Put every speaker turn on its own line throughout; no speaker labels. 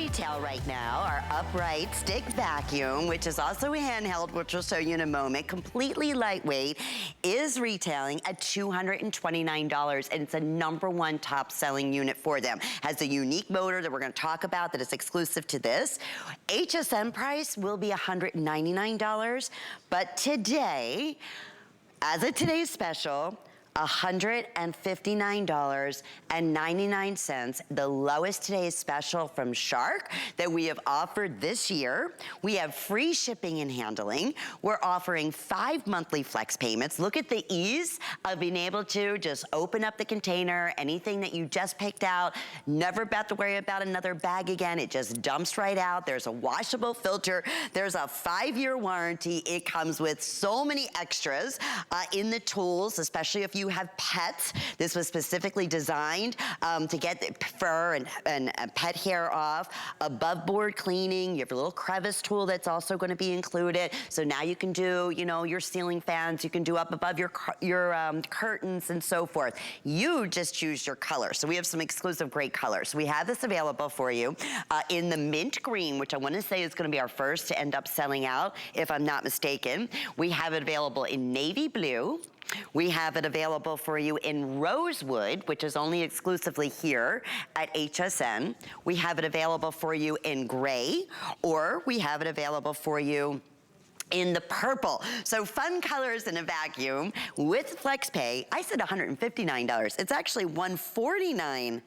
retail right now, our upright stick vacuum, which is also a handheld, which we'll show you in a moment, completely lightweight, is retailing at $229, and it's a #1 top selling unit for them. Has a unique motor that we're gonna talk about that is exclusive to this. HSN price will be $199, but today, as of today's special, $159.99, the lowest today's special from Shark that we have offered this year. We have free shipping and handling. We're offering 5 monthly flex payments. Look at the ease of being able to just open up the container, anything that you just picked out, never about to worry about another bag again. It just dumps right out. There's a washable filter. There's a 5-year warranty. It comes with so many extras in the tools, especially if you have pets. This was specifically designed to get the fur and pet hair off. Above board cleaning, you have a little crevice tool that's also going to be included. So now you can do, you know, your ceiling fans, you can do up above your curtains and so forth. You just choose your color. So we have some exclusive great colors. We have this available for you in the mint green, which I want to say is going to be our first to end up selling out, if I'm not mistaken. We have it available in navy blue. We have it available for you in rosewood, which is only exclusively here at HSN. We have it available for you in gray, or we have it available for you in the purple. So fun colors in a vacuum with FlexPay. I said $159. It's actually $149.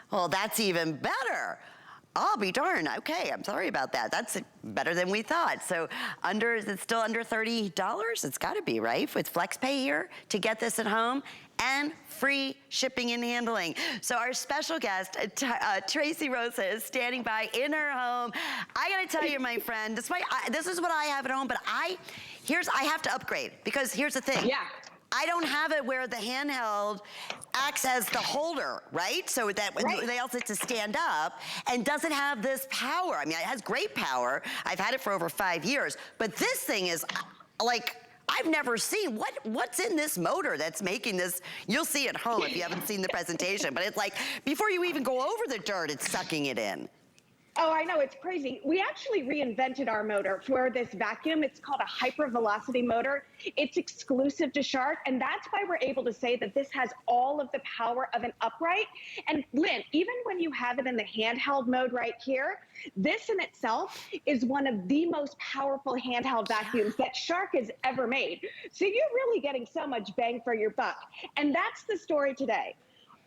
Well, that's even better. I'll be darned. Okay, I'm sorry about that. That's better than we thought. So is it still under $30? It's gotta be, right? With FlexPay here to get this at home and free shipping and handling. So our special guest, Tracy Rosa, is standing by in her home. I gotta tell you, my friend, despite, this is what I have at home, but I have to upgrade because here's the thing.
Yeah.
I don't have it where the handheld acts as the holder, right? So that they also have to stand up and doesn't have this power. I mean, it has great power. I've had it for over 5 years, but this thing is like, I've never seen, what's in this motor that's making this, you'll see at home if you haven't seen the presentation, but it's like, before you even go over the dirt, it's sucking it in.
Oh, I know, it's crazy. We actually reinvented our motor for this vacuum. It's called a HyperVelocity motor. It's exclusive to Shark, and that's why we're able to say that this has all of the power of an upright. And Lynn, even when you have it in the handheld mode right here, this in itself is one of the most powerful handheld vacuums that Shark has ever made. So you're really getting so much bang for your buck. And that's the story today.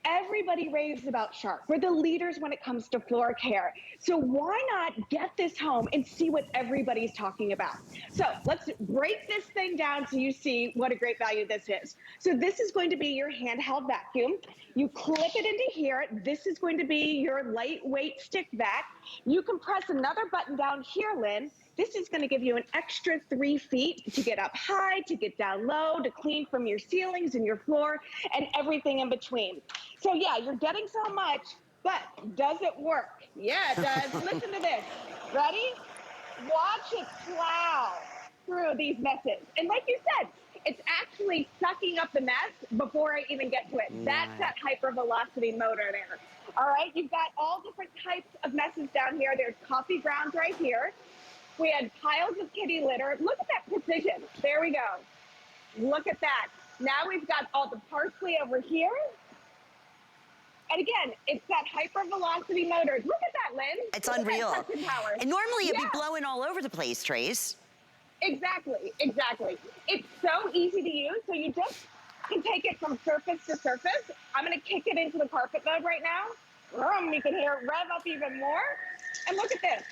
Everybody raves about Shark. We're the leaders when it comes to floor care. So why not get this home and see what everybody's talking about? So let's break this thing down so you see what a great value this is. So this is going to be your handheld vacuum. You clip it into here. This is going to be your lightweight stick vac. You can press another button down here, Lynn. This is going to give you an extra 3 feet to get up high, to get down low, to clean from your ceilings and your floor and everything in between. So yeah, you're getting so much, but does it work? Yeah, it does. Listen to this. Ready? Watch it plow through these messes. And like you said, it's actually sucking up the mess before I even get to it. That's that HyperVelocity motor there. All right, you've got all different types of messes down here. There's coffee grounds right here. We had piles of kitty litter. Look at that precision. There we go. Look at that. Now we've got all the parsley over here. And again, it's that HyperVelocity motor. Look at that, Lynn.
It's unreal. And normally it'd be blowing all over the place, Trace.
Exactly, exactly. It's so easy to use. So you just can take it from surface to surface. I'm going to kick it into the carpet mode right now. You can hear it rev up even more. And look at this.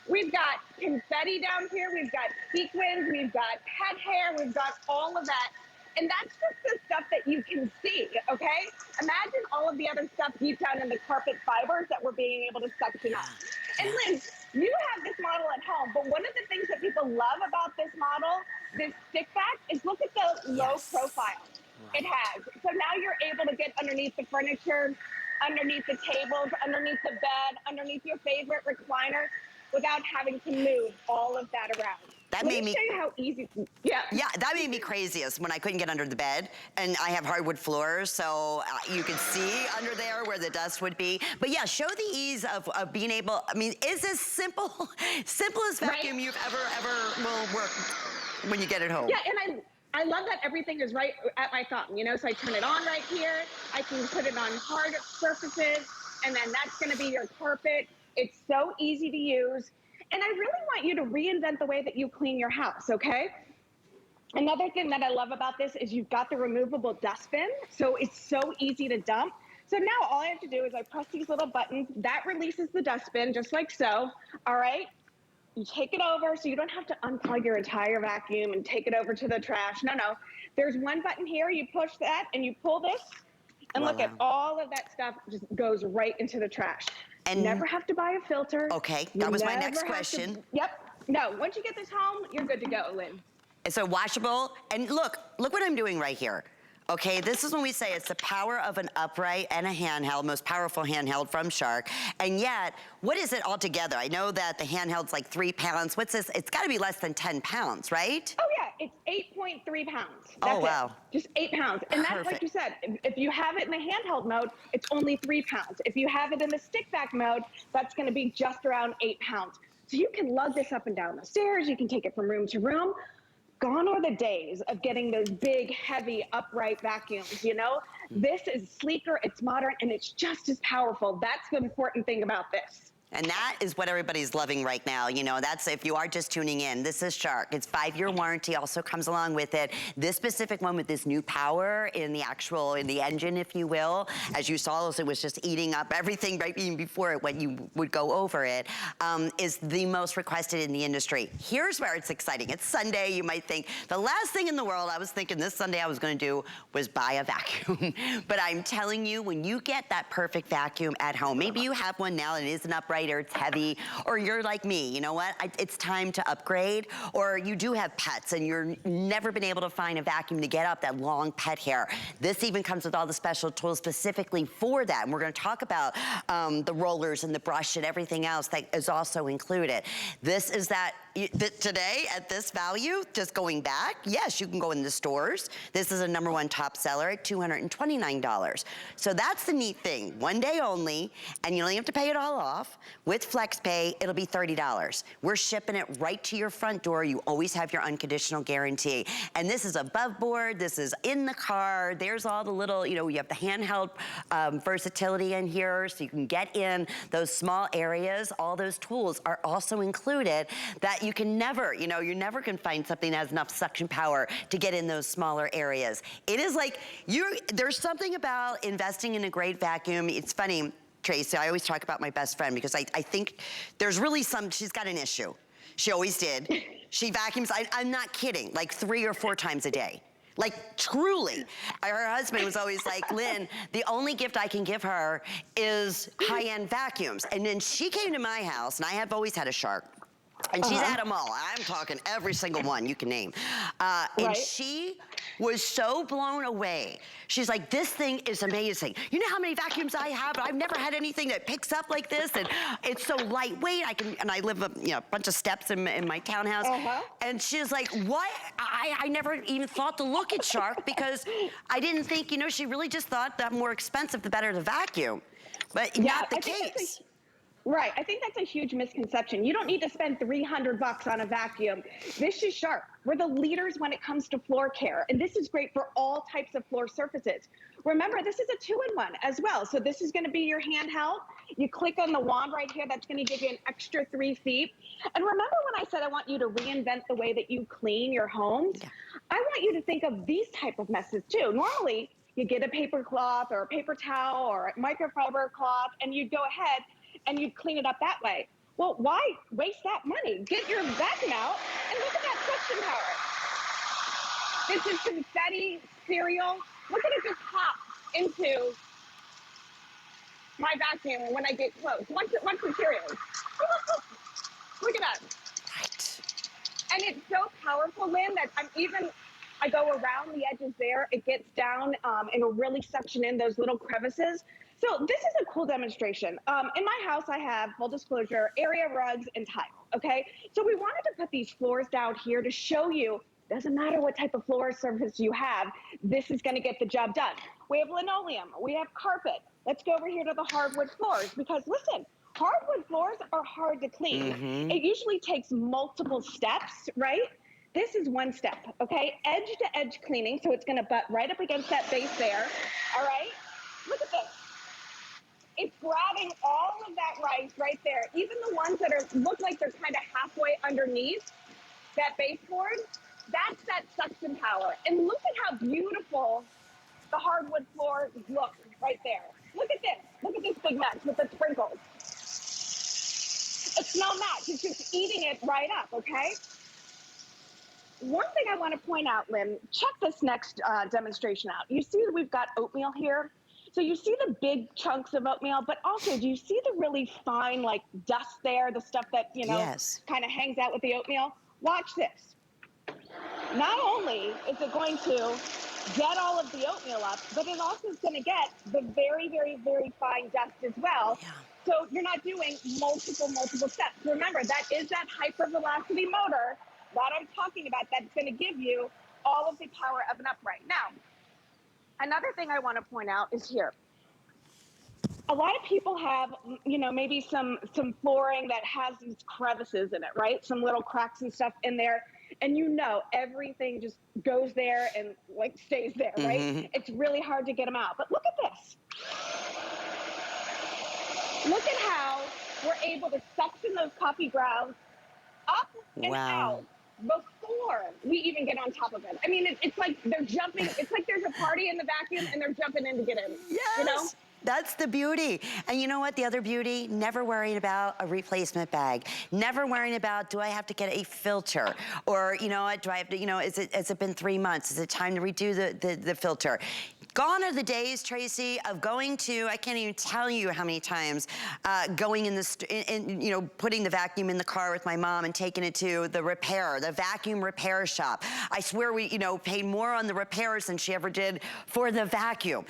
We've got confetti down here, we've got sequins, we've got pet hair, we've got all of that. And that's just the stuff that you can see, okay? Imagine all of the other stuff deep down in the carpet fibers that we're being able to suction up. And Lynn, you have this model at home, but one of the things that people love about this model, this stick vac, is look at the low profile it has. So now you're able to get underneath the furniture, underneath the tables, underneath the bed, underneath your favorite recliner, without having to move all of that around.
That
Let
made
me
me
show you how easy, yeah.
Yeah, that made me craziest when I couldn't get under the bed. And I have hardwood floors, so you could see under there where the dust would be. But yeah, show the ease of being able, I mean, is this simplest vacuum you've ever will work when you get it home.
Yeah, and I love that everything is right at my thumb, you know, so I turn it on right here. I can put it on hard surfaces, and then that's gonna be your carpet. It's so easy to use. And I really want you to reinvent the way that you clean your house, okay? Another thing that I love about this is you've got the removable dustbin, so it's so easy to dump. So now all I have to do is I press these little buttons, that releases the dustbin just like so, all right? You take it over, so you don't have to unplug your entire vacuum and take it over to the trash. No, no. There's one button here, you push that and you pull this, and look at all of that stuff just goes right into the trash. And never have to buy a filter.
Okay, that was my next question.
Yep. No, once you get this home, you're good to go, Lynn.
It's a washable, and look what I'm doing right here. Okay, this is when we say it's the power of an upright and a handheld, most powerful handheld from Shark. And yet, what is it altogether? I know that the handheld's like 3 pounds. What's this? It's gotta be less than 10 pounds, right?
Oh yeah, it's 8.3 pounds.
That's wow.
It. Just 8 pounds. And that's like you said, if you have it in the handheld mode, it's only 3 pounds. If you have it in the stick vac mode, that's gonna be just around 8 pounds. So you can lug this up and down the stairs, you can take it from room to room. Gone are the days of getting those big, heavy, upright vacuums, you know? This is sleeker, it's modern, and it's just as powerful. That's the important thing about this.
And that is what everybody's loving right now. You know, that's, if you are just tuning in, this is Shark. It's 5-year warranty also comes along with it. This specific one with this new power in the engine, if you will, as you saw, it was just eating up everything right even before it when you would go over it, is the most requested in the industry. Here's where it's exciting. It's Sunday, you might think, the last thing in the world I was thinking this Sunday I was gonna do was buy a vacuum. But I'm telling you, when you get that perfect vacuum at home, maybe you have one now and it isn't upright, or it's heavy, or you're like me, you know what? It's time to upgrade, or you do have pets and you're never been able to find a vacuum to get up that long pet hair. This even comes with all the special tools specifically for that. And we're gonna talk about the rollers and the brush and everything else that is also included. This is that, today at this value, just going back, yes, you can go in the stores. This is a #1 top seller at $229. So that's the neat thing. One day only, and you only have to pay it all off. With FlexPay, it'll be $30. We're shipping it right to your front door. You always have your unconditional guarantee. And this is above board, this is in the car. There's all the little, you know, you have the handheld versatility in here, so you can get in those small areas. All those tools are also included that you can never, you know, you never can find something that has enough suction power to get in those smaller areas. It is like, there's something about investing in a great vacuum. It's funny, Tracy, I always talk about my best friend because I think there's really she's got an issue. She always did. She vacuums, I'm not kidding, like 3 or 4 times a day. Like, truly. Her husband was always like, Lynn, the only gift I can give her is high-end vacuums. And then she came to my house, and I have always had a Shark. And she's had them all. I'm talking every single one you can name. And she was so blown away. She's like, this thing is amazing. You know how many vacuums I have? I've never had anything that picks up like this, and it's so lightweight. I live a bunch of steps in my townhouse. And she's like, what? I never even thought to look at Shark because I didn't think, you know, she really just thought that more expensive, the better the vacuum. But not the case.
Right, I think that's a huge misconception. You don't need to spend $300 on a vacuum. This is Shark. We're the leaders when it comes to floor care, and this is great for all types of floor surfaces. Remember, this is a 2-in-1 as well. So this is gonna be your handheld. You click on the wand right here, that's gonna give you an extra 3 feet. And remember when I said I want you to reinvent the way that you clean your homes? Yeah. I want you to think of these type of messes too. Normally, you get a paper cloth or a paper towel or a microfiber cloth, and you'd go ahead and you'd clean it up that way. Well, why waste that money? Get your vacuum out and look at that suction power. This is confetti cereal. Look at it just pop into my vacuum when I get close. Once the cereal. Look at that.
Right.
And it's so powerful, Lynn, that I'm even I go around the edges there. It gets down and it'll really suction in those little crevices. So this is a cool demonstration. In my house, I have, full disclosure, area rugs and tile, okay? So we wanted to put these floors down here to show you, doesn't matter what type of floor surface you have, this is gonna get the job done. We have linoleum, we have carpet. Let's go over here to the hardwood floors because listen, hardwood floors are hard to clean. It usually takes multiple steps, right? This is one step, okay? Edge to edge cleaning, so it's gonna butt right up against that base there, all right? Look at this. It's grabbing all of that rice right there, even the ones that look like they're kind of halfway underneath that baseboard. That's that suction power. And look at how beautiful the hardwood floor looks right there. Look at this. Look at this big mess with the sprinkles. It's no match. It's just eating it right up, okay? One thing I want to point out, Lynn, check this next demonstration out. You see that we've got oatmeal here? So you see the big chunks of oatmeal, but also do you see the really fine like dust there, the stuff that, you know, kind of hangs out with the oatmeal? Watch this. Not only is it going to get all of the oatmeal up, but it also is going to get the very, very, very fine dust as well. Yeah. So you're not doing multiple steps. Remember, that is that HyperVelocity motor that I'm talking about that's going to give you all of the power of an upright. Now, another thing I want to point out is here. A lot of people have, you know, maybe some flooring that has these crevices in it, right? Some little cracks and stuff in there. And you know, everything just goes there and like stays there, right? It's really hard to get them out. But look at this. Look at how we're able to suction those coffee grounds up and out before we even get on top of it. I mean, it's like they're jumping. It's like there's a party in the vacuum and they're jumping in to get in.
Yes.
You know?
That's the beauty. And you know what, the other beauty? Never worrying about a replacement bag. Never worrying about, do I have to get a filter? Or, you know what, do I have to, you know, has it been 3 months? Is it time to redo the filter? Gone are the days, Tracy, of going to, I can't even tell you how many times, going you know, putting the vacuum in the car with my mom and taking it to the vacuum repair shop. I swear we, you know, paid more on the repairs than she ever did for the vacuum.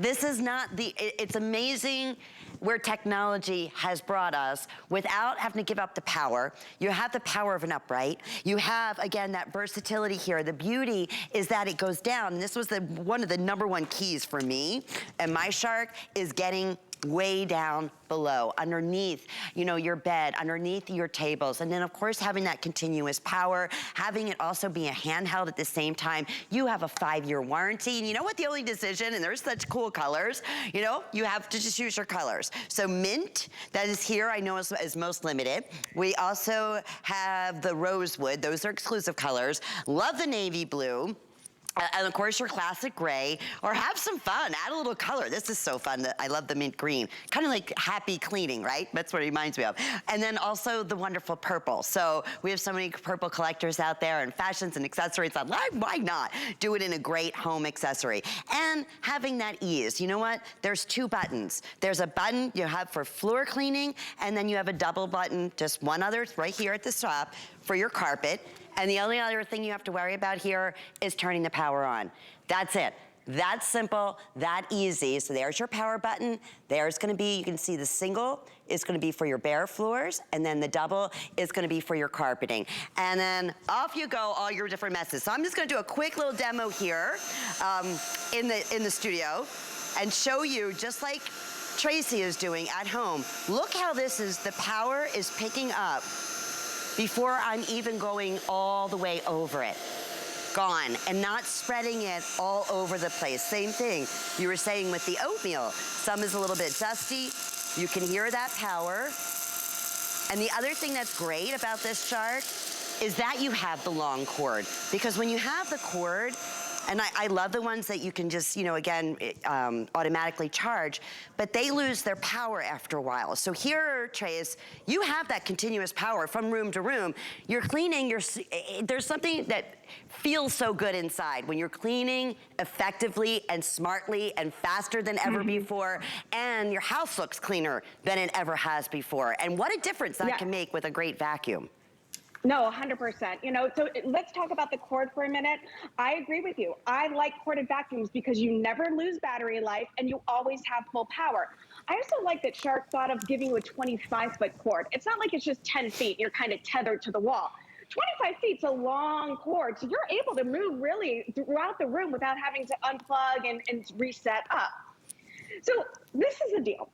This is not it's amazing where technology has brought us without having to give up the power. You have the power of an upright. You have, again, that versatility here. The beauty is that it goes down. And this was one of the #1 keys for me and my Shark is getting way down below, underneath, you know, your bed, underneath your tables. And then of course, having that continuous power, having it also be a handheld at the same time. You have a 5-year warranty. And you know what, the only decision, and there's such cool colors, you know, you have to just use your colors. So mint, that is here, I know is most limited. We also have the rosewood. Those are exclusive colors. Love the navy blue. And of course your classic gray, or have some fun, add a little color. This is so fun, I love the mint green. Kind of like happy cleaning, right? That's what it reminds me of. And then also the wonderful purple. So we have so many purple collectors out there and fashions and accessories. Why not do it in a great home accessory? And having that ease. You know what? There's 2 buttons. There's a button you have for floor cleaning, and then you have a double button, just one other right here at the top for your carpet. And the only other thing you have to worry about here is turning the power on. That's it. That simple, that easy. So there's your power button. There's gonna be, you can see the single is gonna be for your bare floors, and then the double is gonna be for your carpeting. And then off you go, all your different messes. So I'm just gonna do a quick little demo here in the studio and show you, just like Tracy is doing at home. Look how the power is picking up before I'm even going all the way over it. Gone, and not spreading it all over the place. Same thing you were saying with the oatmeal. Some is a little bit dusty. You can hear that power. And the other thing that's great about this Shark is that you have the long cord. Because when you have the cord, and I love the ones that you can just, you know, again, automatically charge, but they lose their power after a while. So here, Trace, you have that continuous power from room to room. You're cleaning, there's something that feels so good inside when you're cleaning effectively and smartly and faster than ever before, and your house looks cleaner than it ever has before. And what a difference that can make with a great vacuum.
No, 100%. You know, so let's talk about the cord for a minute. I agree with you. I like corded vacuums because you never lose battery life and you always have full power. I also like that Shark thought of giving you a 25-foot cord. It's not like it's just 10 feet. You're kind of tethered to the wall. 25 feet's a long cord, so you're able to move really throughout the room without having to unplug and reset up. So this is the deal.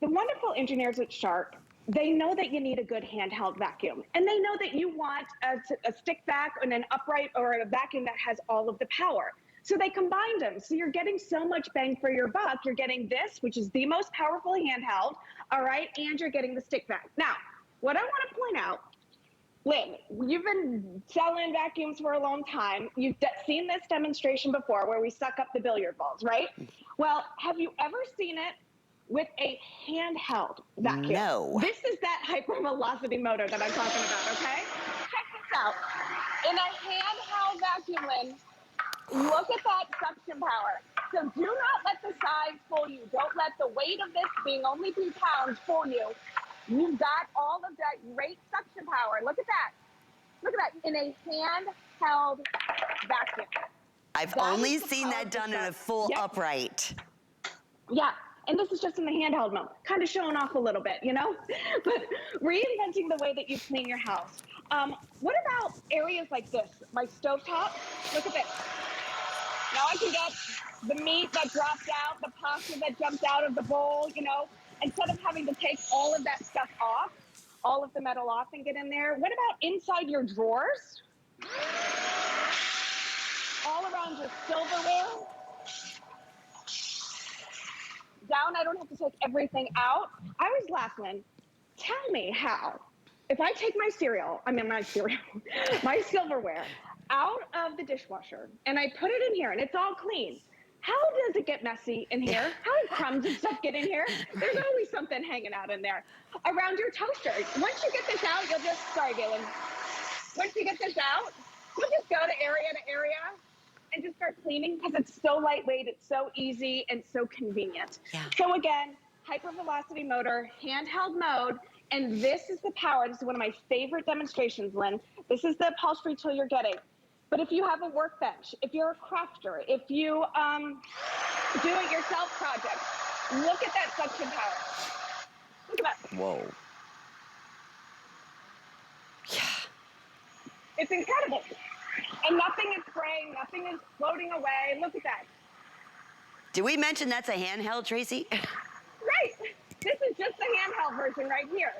The wonderful engineers at Shark, they know that you need a good handheld vacuum. And they know that you want a stick vac and an upright or a vacuum that has all of the power. So they combined them. So you're getting so much bang for your buck. You're getting this, which is the most powerful handheld, all right? And you're getting the stick vac. Now, what I want to point out, Lynn, you've been selling vacuums for a long time. You've seen this demonstration before where we suck up the billiard balls, right? Well, have you ever seen it with a handheld vacuum?
No.
This is that HyperVelocity motor that I'm talking about, okay? Check this out. In a handheld vacuum, Lynn, look at that suction power. So do not let the size fool you. Don't let the weight of this being only 2 pounds fool you. You've got all of that great suction power. Look at that. Look at that in a handheld vacuum.
I've only seen that done in a full upright.
Yeah, and this is just in the handheld mode. Kind of showing off a little bit, you know? But reinventing the way that you clean your house. What about areas like this? My stovetop, look at this. Now I can get the meat that drops out, the pasta that jumps out of the bowl, you know? Instead of having to take all of that stuff off, all of the metal off and get in there. What about inside your drawers? All around your silverware? Down, I don't have to take everything out. I was laughing. Tell me how, if I take my my silverware out of the dishwasher and I put it in here and it's all clean, how does it get messy in here? How do crumbs and stuff get in here? There's always something hanging out in there. Around your toaster. Once you get this out, you'll just, sorry, Galen. Once you get this out, you'll just go to area and just start cleaning because it's so lightweight, it's so easy, and so convenient. Yeah. So again, HyperVelocity motor, handheld mode, and this is the power. This is one of my favorite demonstrations, Lynn. This is the upholstery tool you're getting. But if you have a workbench, if you're a crafter, if you do it yourself project, look at that suction power. Look at that.
Whoa. Yeah.
It's incredible. And nothing is spraying, nothing is floating away. Look at that.
Did we mention that's a handheld, Tracy?
Right. This is just the handheld version right here.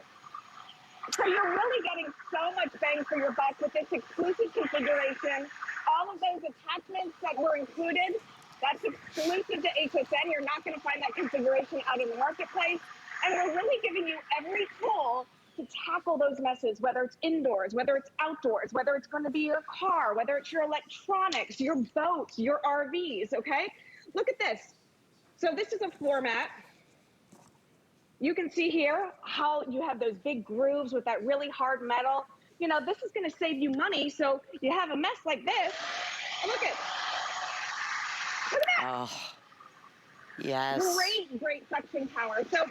So you're really getting so much bang for your buck with this exclusive configuration. All of those attachments that were included, that's exclusive to HSN. You're not going to find that configuration out in the marketplace. And we're really giving you every tool to tackle those messes, whether it's indoors, whether it's outdoors, whether it's going to be your car, whether it's your electronics, your boats, your RVs, okay? Look at this. So this is a floor mat. You can see here how you have those big grooves with that really hard metal. You know, this is going to save you money. So you have a mess like this. And look at that.
Oh, yes.
Great suction power. So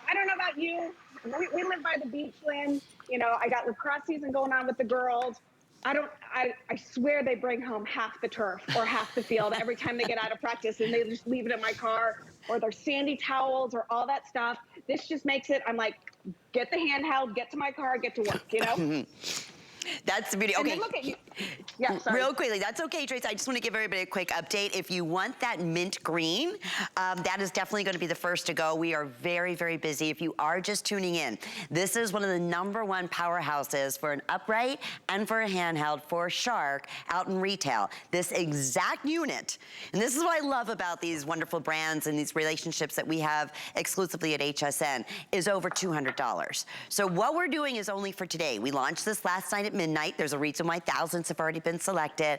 I don't know about you. We live by the beach, Lynn. You know, I got lacrosse season going on with the girls. I swear they bring home half the turf or half the field every time they get out of practice, and they just leave it in my car, or their sandy towels or all that stuff. This just makes it, I'm like, get the handheld, get to my car, get to work, you know?
That's the beauty. Okay.
And then look at you. Yeah, sorry.
Real quickly, that's okay, Trace. I just want to give everybody a quick update. If you want that mint green, that is definitely going to be the first to go. We are very, very busy. If you are just tuning in, this is one of the #1 powerhouses for an upright and for a handheld for Shark out in retail. This exact unit, and this is what I love about these wonderful brands and these relationships that we have exclusively at HSN, is over $200. So what we're doing is only for today. We launched this last night at midnight. There's a reason why thousands have already been selected.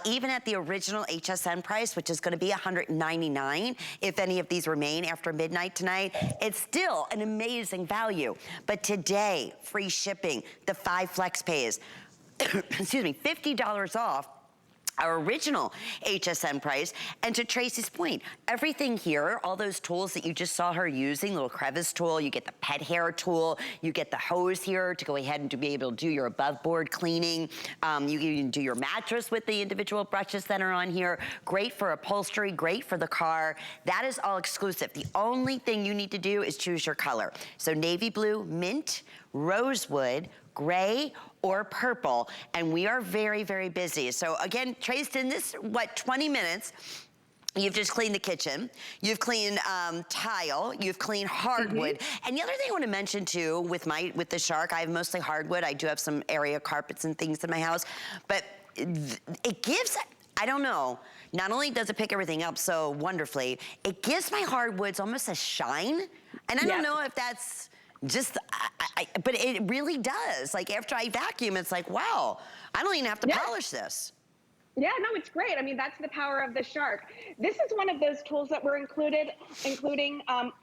Even at the original HSN price, which is going to be $199 if any of these remain after midnight tonight, it's still an amazing value. But today, free shipping, the 5 flex pays, excuse me, $50 off. our original HSN price. And to Tracy's point, everything here, all those tools that you just saw her using, little crevice tool, you get the pet hair tool, you get the hose here to go ahead and to be able to do your above board cleaning. You can do your mattress with the individual brushes that are on here. Great for upholstery, great for the car. That is all exclusive. The only thing you need to do is choose your color. So navy blue, mint, rosewood, gray, or purple, and we are very, very busy. So again, Trace, in this, 20 minutes, you've just cleaned the kitchen, you've cleaned tile, you've cleaned hardwood. And the other thing I want to mention too, with the Shark, I have mostly hardwood. I do have some area carpets and things in my house, but it gives, I don't know, not only does it pick everything up so wonderfully, it gives my hardwoods almost a shine. And I don't know if that's just, but it really does. Like after I vacuum, it's like, wow, I don't even have to polish this.
Yeah, no, it's great. I mean, that's the power of the Shark. This is one of those tools that were including,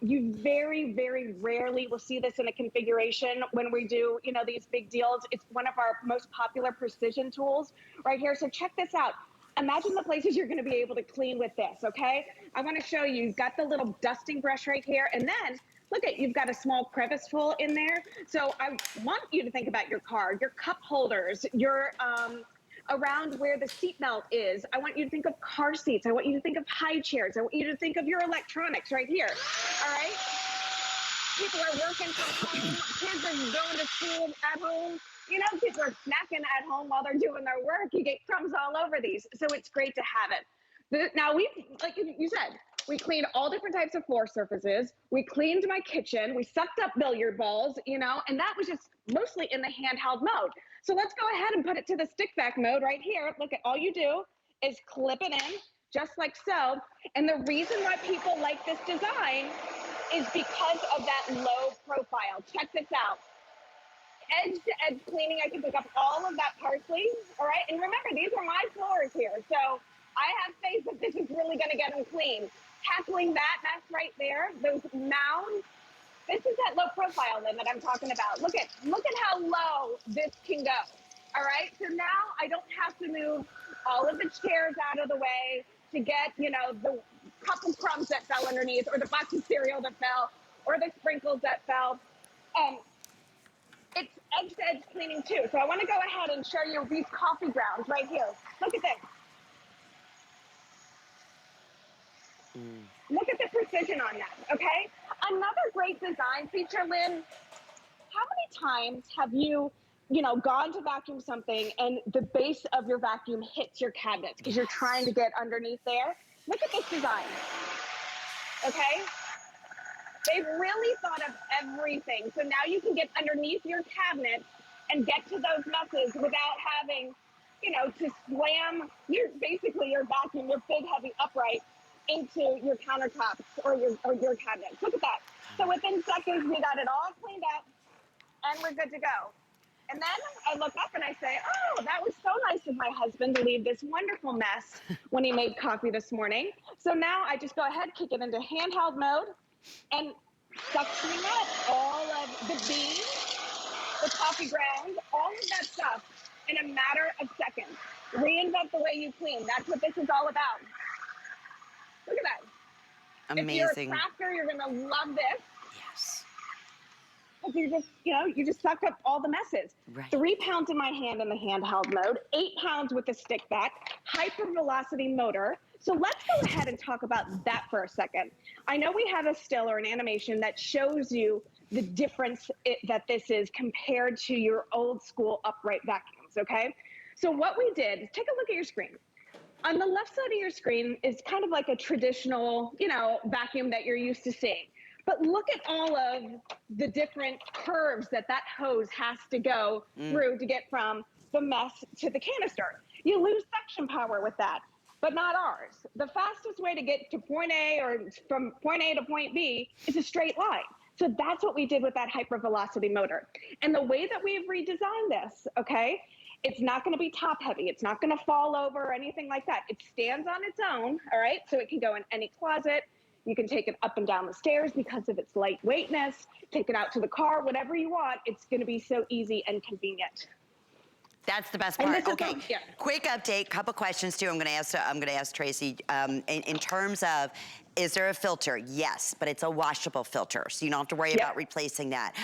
you very, very rarely will see this in a configuration when we do, you know, these big deals. It's one of our most popular precision tools right here. So check this out. Imagine the places you're going to be able to clean with this, okay? I want to show you, you've got the little dusting brush right here, and then look at, you've got a small crevice tool in there. So I want you to think about your car, your cup holders, your around where the seatbelt is. I want you to think of car seats. I want you to think of high chairs. I want you to think of your electronics right here. All right? People are working from home. Kids are going to school at home. You know, kids are snacking at home while they're doing their work. You get crumbs all over these. So it's great to have it. Now, like you said, we cleaned all different types of floor surfaces. We cleaned my kitchen. We sucked up billiard balls, you know, and that was just mostly in the handheld mode. So let's go ahead and put it to the stick vac mode right here. Look at, all you do is clip it in just like so. And the reason why people like this design is because of that low profile. Check this out. Edge to edge cleaning, I can pick up all of that parsley, all right? And remember, these are my floors here, so I have faith that this is really gonna get them clean. Tackling that mess right there, those mounds, this is that low profile limit I'm talking about. Look at how low this can go, all right? So now I don't have to move all of the chairs out of the way to get, you know, the couple crumbs that fell underneath, or the box of cereal that fell, or the sprinkles that fell. It's edge-to-edge cleaning too. So I want to go ahead and show you these coffee grounds right here. Look at this. Look at the precision on that, okay? Another great design feature, Lynn. How many times have you gone to vacuum something and the base of your vacuum hits your cabinets because you're trying to get underneath there? Look at this design, okay? They've really thought of everything. So now you can get underneath your cabinet and get to those messes without having, to slam your vacuum, your big heavy upright into your countertops or your cabinets. Look at that. So within seconds, we got it all cleaned up and we're good to go. And then I look up and I say, oh, that was so nice of my husband to leave this wonderful mess when he made coffee this morning. So now I just go ahead, kick it into handheld mode, and suctioning up all of the beans, the coffee grounds, all of that stuff in a matter of seconds. Reinvent the way you clean. That's what this is all about. Look at that.
Amazing.
If you're a crafter, you're going to love this.
Yes.
Because you just suck up all the messes.
Right.
3 pounds in my hand in the handheld mode, 8 pounds with the stick vac, HyperVelocity motor. So let's go ahead and talk about that for a second. I know we have a still or an animation that shows you the difference that this is compared to your old school upright vacuums, okay? So what we did is take a look at your screen. On the left side of your screen is kind of like a traditional, vacuum that you're used to seeing. But look at all of the different curves that hose has to go through to get from the mess to the canister. You lose suction power with that, but not ours. The fastest way to get to point A or from point A to point B is a straight line. So that's what we did with that HyperVelocity motor. And the way that we've redesigned this, okay, it's not going to be top heavy. It's not going to fall over or anything like that. It stands on its own, all right? So it can go in any closet. You can take it up and down the stairs because of its lightweightness, take it out to the car, whatever you want. It's going to be so easy and convenient.
That's the best
And
part.
this is
Okay,
yeah.
quick update, couple questions too. I'm gonna ask Tracy, in terms of, is there a filter? Yes, but it's a washable filter, so you don't have to worry about replacing that.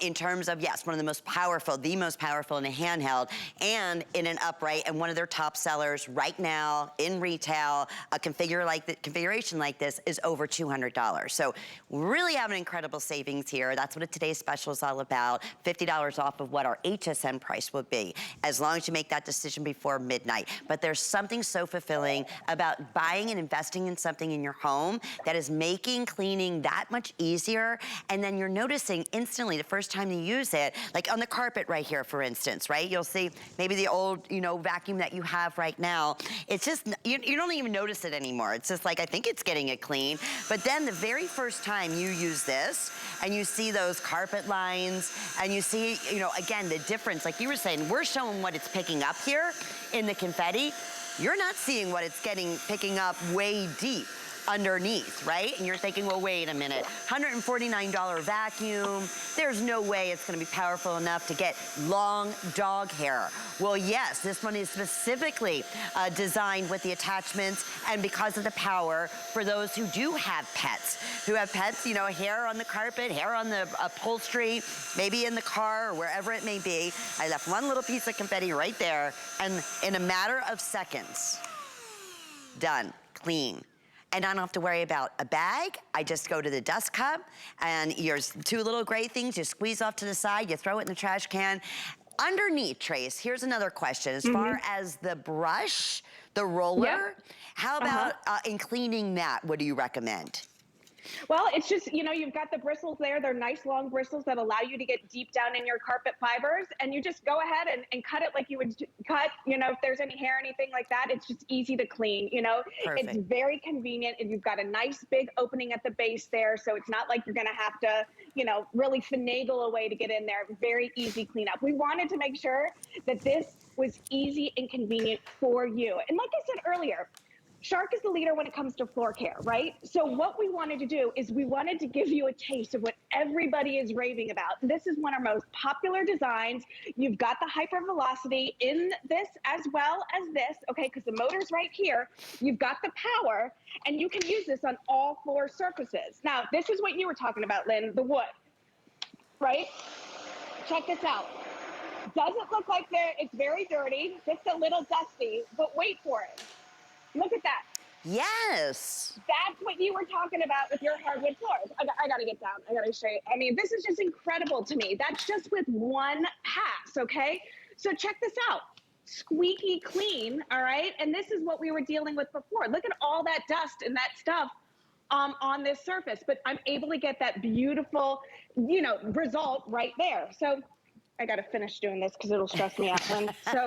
In terms of, yes, one of the most powerful in a handheld and in an upright, and one of their top sellers right now in retail, a configuration like this is over $200. So we really have an incredible savings here. That's what today's special is all about. $50 off of what our HSN price would be, as long as you make that decision before midnight. But there's something so fulfilling about buying and investing in something in your home that is making cleaning that much easier, and then you're noticing instantly the first time you use it, like on the carpet right here, for instance, right? You'll see maybe the old, vacuum that you have right now. It's just, you don't even notice it anymore. It's just like, I think it's getting it clean. But then the very first time you use this, and you see those carpet lines, and you see, again, the difference, like you were saying, we're showing what it's picking up here in the confetti. You're not seeing what it's picking up way deep underneath, right? And you're thinking, well, wait a minute, $149 vacuum, there's no way it's gonna be powerful enough to get long dog hair. Well, yes, this one is specifically designed with the attachments and because of the power for those who do have pets, hair on the carpet, hair on the upholstery, maybe in the car or wherever it may be. I left one little piece of confetti right there, and in a matter of seconds, done, clean. And I don't have to worry about a bag. I just go to the dust cup, and here's two little gray things. You squeeze off to the side, you throw it in the trash can. Underneath, Trace, here's another question. As far as the brush, the roller, how about in cleaning that, what do you recommend?
Well, it's just, you've got the bristles there. They're nice long bristles that allow you to get deep down in your carpet fibers. And you just go ahead and cut it like you would cut, if there's any hair or anything like that. It's just easy to clean,
Perfect.
It's very convenient. And you've got a nice big opening at the base there. So it's not like you're going to have to, really finagle a way to get in there. Very easy cleanup. We wanted to make sure that this was easy and convenient for you. And like I said earlier, Shark is the leader when it comes to floor care, right? So what we wanted to do is we wanted to give you a taste of what everybody is raving about. This is one of our most popular designs. You've got the HyperVelocity in this as well as this, okay, because the motor's right here. You've got the power, and you can use this on all floor surfaces. Now, this is what you were talking about, Lynn, the wood, right? Check this out. Doesn't look like it's very dirty, just a little dusty, but wait for it. Look at that.
Yes.
That's what you were talking about with your hardwood floors. I got to get down. I got to show you. I mean, this is just incredible to me. That's just with one pass, okay? So check this out. Squeaky clean, all right? And this is what we were dealing with before. Look at all that dust and that stuff on this surface. But I'm able to get that beautiful, result right there. So I got to finish doing this because it'll stress me out, Lynn. So,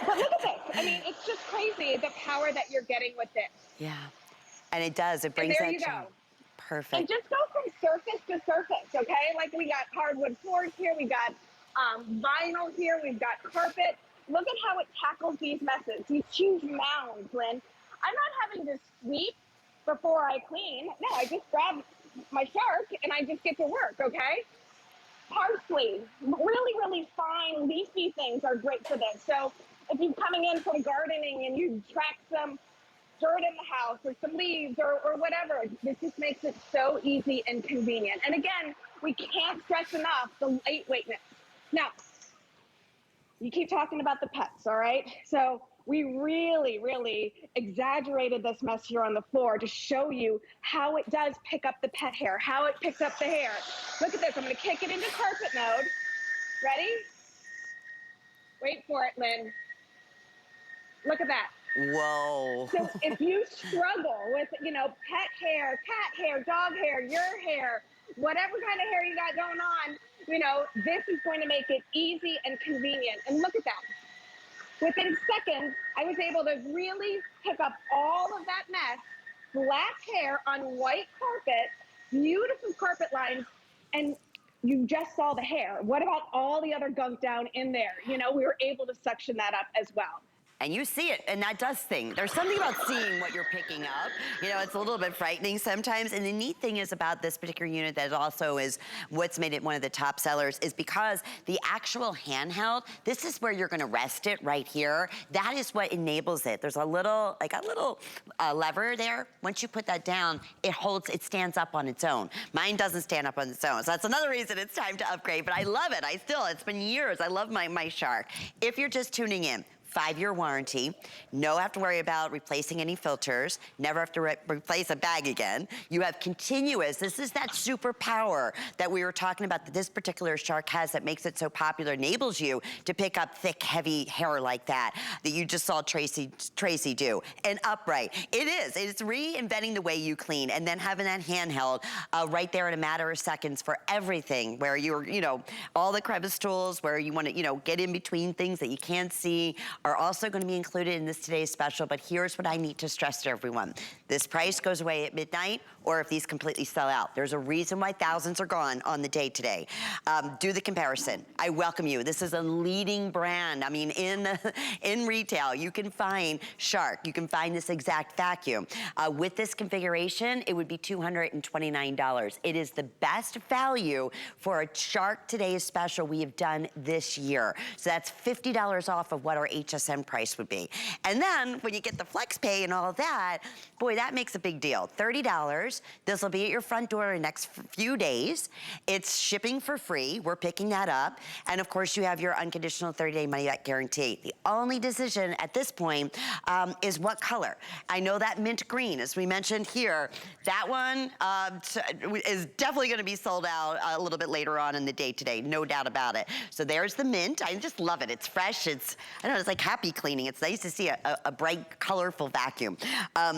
but look at this. I mean, it's just crazy the power that you're getting with this.
Yeah, and it does. It brings
and there
that
you go.
Perfect.
And just go from surface to surface, okay? Like we got hardwood floors here, we got vinyl here, we've got carpet. Look at how it tackles these messes, these huge mounds, Lynn. I'm not having to sweep before I clean. No, I just grab my Shark and I just get to work, okay? Parsley, really, really fine leafy things are great for this. So if you're coming in from gardening and you track some dirt in the house or some leaves or whatever, this just makes it so easy and convenient. And again, we can't stress enough the lightweightness. Now, you keep talking about the pets, all right? So we really, really exaggerated this mess here on the floor to show you how it does pick up the pet hair, how it picks up the hair. Look at this. I'm going to kick it into carpet mode. Ready? Wait for it, Lynn. Look at that.
Whoa.
So if you struggle with, pet hair, cat hair, dog hair, your hair, whatever kind of hair you got going on, this is going to make it easy and convenient. And look at that. Within seconds, I was able to really pick up all of that mess, black hair on white carpet, beautiful carpet lines, and you just saw the hair. What about all the other gunk down in there? We were able to suction that up as well.
and you see it, and that does sting. There's something about seeing what you're picking up. You know, it's a little bit frightening sometimes. And the neat thing is about this particular unit that also is what's made it one of the top sellers is because the actual handheld, this is where you're gonna rest it right here. That is what enables it. There's a little, lever there. Once you put that down, it stands up on its own. Mine doesn't stand up on its own. So that's another reason it's time to upgrade, but I love it. It's been years. I love my Shark. If you're just tuning in, 5-year warranty, no have to worry about replacing any filters, never have to replace a bag again. You have continuous, this is that superpower that we were talking about that this particular Shark has that makes it so popular, enables you to pick up thick, heavy hair like that you just saw Tracy do. And upright, it's reinventing the way you clean and then having that handheld right there in a matter of seconds for everything where you're, all the crevice tools where you want to, get in between things that you can't see, are also going to be included in this today's special, but here's what I need to stress to everyone. This price goes away at midnight, or if these completely sell out. There's a reason why thousands are gone on the day today. Do the comparison. I welcome you. This is a leading brand. I mean, in retail, you can find Shark. You can find this exact vacuum. With this configuration, it would be $229. It is the best value for a Shark Today's special we have done this year. So that's $50 off of what our HSN price would be. And then when you get the flex pay and all of that, boy, that makes a big deal. $30. This will be at your front door in the next few days. It's shipping for free. We're picking that up. And of course, you have your unconditional 30-day money-back guarantee. The only decision at this point is what color. I know that mint green, as we mentioned here, that one is definitely going to be sold out a little bit later on in the day today, no doubt about it. So there's the mint. I just love it. It's fresh. It's like happy cleaning. It's nice to see a bright, colorful vacuum.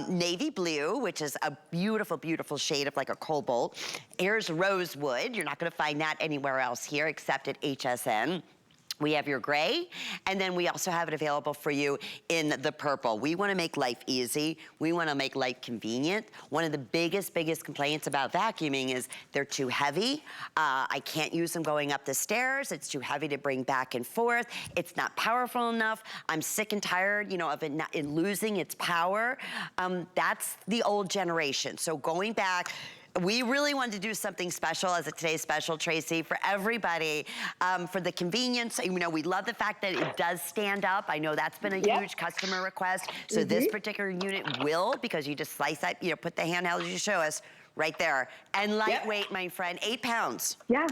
Navy blue, which is a beautiful, beautiful shade of like a cobalt. Here's rosewood. You're not going to find that anywhere else here except at HSN. We have your gray, and then we also have it available for you in the purple. We wanna make life easy. We wanna make life convenient. One of the biggest complaints about vacuuming is they're too heavy. I can't use them going up the stairs. It's too heavy to bring back and forth. It's not powerful enough. I'm sick and tired, of it losing its power. That's the old generation. So going back, we really wanted to do something special as a today's special, Tracy, for everybody, for the convenience. We love the fact that it does stand up. I know that's been a huge customer request. So this particular unit will, because you just slice that, put the handheld as you show us right there. And lightweight, my friend, 8 pounds.
Yeah,